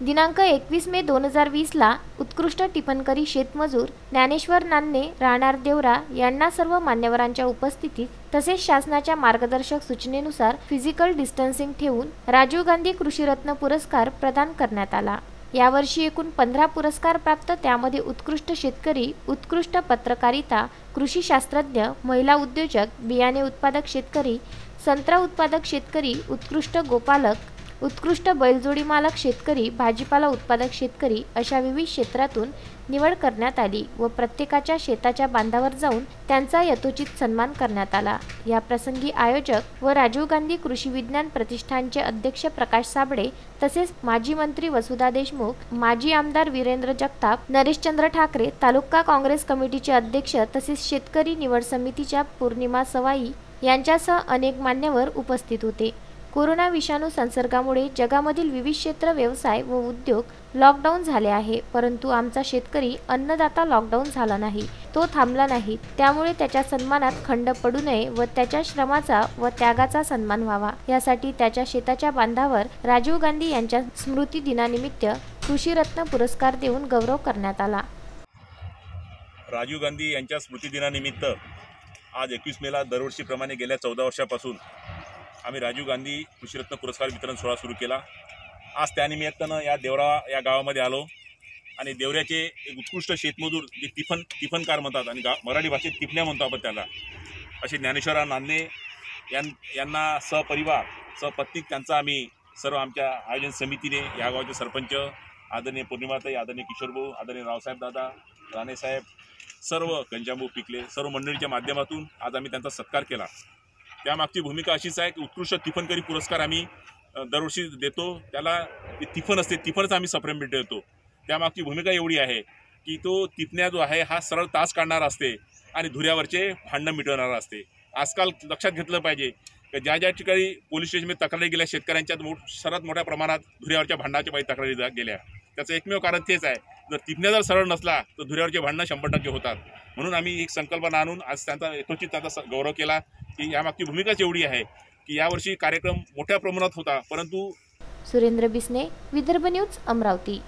दिनांक 21 मे 2020 ला उत्कृष्ट टिप्पणकरी शेतमजूर ज्ञानेश्वर नान्ने राहणार देवरा यांना सर्व मान्यवरांच्या उपस्थितीत तसेच शासनाच्या मार्गदर्शक सूचनेनुसार फिजिकल डिस्टन्सिंग ठेवून राजीव गांधी कृषीरत्न पुरस्कार प्रदान करण्यात आला। यावर्षी एकूण 15 पुरस्कार प्राप्त, त्यामध्ये उत्कृष्ट शेतकरी, उत्कृष्ट पत्रकारिता, कृषी शास्त्रज्ञ, महिला उद्योजक, बियाणे उत्पादक शेतकरी, संत्रा उत्पादक शेतकरी, उत्कृष्ट गोपालक, उत्कृष्ट बैलजोडी मालक शेतकरी, भाजीपाला उत्पादक शेतकरी अशा विविध क्षेत्रातून निवड करण्यात आली व प्रत्येकाच्या शेताच्या बांधावर जाऊन त्यांचा यथोचित सन्मान करण्यात आला। या प्रसंगी आयोजक व राजीव गांधी कृषी विज्ञान प्रतिष्ठानचे अध्यक्ष प्रकाश साबळे तसेच माजी मंत्री वसुधा देशमुख, माजी आमदार वीरेंद्र जगताप, नरेशचंद्र ठाकरे, तालुका काँग्रेस कमिटीचे अध्यक्ष तसेच शेतकरी निवड समितीच्या पौर्णिमा सवाई यांच्यासह अनेक मान्यवर उपस्थित होते। कोरोना विषाणू संसर्गामुळे जगामधील विविध क्षेत्र, व्यवसाय व उद्योग लॉकडाऊन झाले आहे, परंतु आमचा शेतकरी अन्नदाता लॉकडाऊन झाला नाही, तो थांबला नाही। त्यामुळे त्याच्या सन्मानात खंड पडू नये व त्याच्या श्रमाचा व त्यागाचा सन्मान व्हावा, यासाठी त्याच्या शेताच्या बांधावर राजीव गांधी यांच्या स्मृती दिनानिमित्त कृषीरत्न पुरस्कार देऊन गौरव करण्यात आला। राजीव गांधी यांच्या स्मृती दिनानिमित्त आज 21 मेला दरवर्षीप्रमाणे गेल्या 14 वर्षापासून आम्ही राजीव गांधी कृषीरत्न पुरस्कार वितरण सोहळा सुरू केला। आज त्यानिमित्तानं या देवरा या गावामध्ये आलो आणि देवऱ्याचे एक उत्कृष्ट शेतमजूर जे टिफनकार म्हणतात आणि मराठी भाषेत टिपण्या म्हणतो आपण त्याला, असे ज्ञानेश्वर नान्ने यांना सहपरिवार सहपत्नीक त्यांचा आम्ही सर्व आमच्या आयोजन समितीने, या गावाचे सरपंच आदरणीय पौर्णिमाताई, आदरणीय किशोरभाऊ, आदरणीय रावसाहेब दादा, राणेसाहेब, सर्व गंजाभाऊ पिकले, सर्व मंडळीच्या माध्यमातून आज आम्ही त्यांचा सत्कार केला। त्यामागची भूमिका अशीच आहे की उत्कृष्ट टिफनकरी पुरस्कार आम्ही दरवर्षी देतो, त्याला टिफन असते, टिफनच आम्ही सप्रेममेंट देतो। त्यामागची भूमिका एवढी आहे की तो टिपण्या जो आहे हा सरळ तास काढणारा असते आणि धुऱ्यावरचे भांडणं मिटवणारा असते। आजकाल लक्षात घेतलं पाहिजे की ज्या ठिकाणी पोलीस स्टेशनमध्ये तक्रारी गेल्या शेतकऱ्यांच्या सर्वात मोठ्या प्रमाणात धुऱ्यावरच्या भांडणाच्या पायी तक्रारी गेल्या, त्याचं एकमेव कारण तेच आहे, जर टिपण्या जर सरळ नसला तर धुऱ्यावरचे भांडणं 100% होतात। म्हणून आम्ही एक संकल्पना आणून आज त्यांचा यथोचित त्यांचा गौरव केला की यामागची भूमिकाच एवढी आहे की यावर्षी कार्यक्रम मोठ्या प्रमाणात होता, परंतु सुरेंद्र बिसने, विदर्भ न्यूज, अमरावती।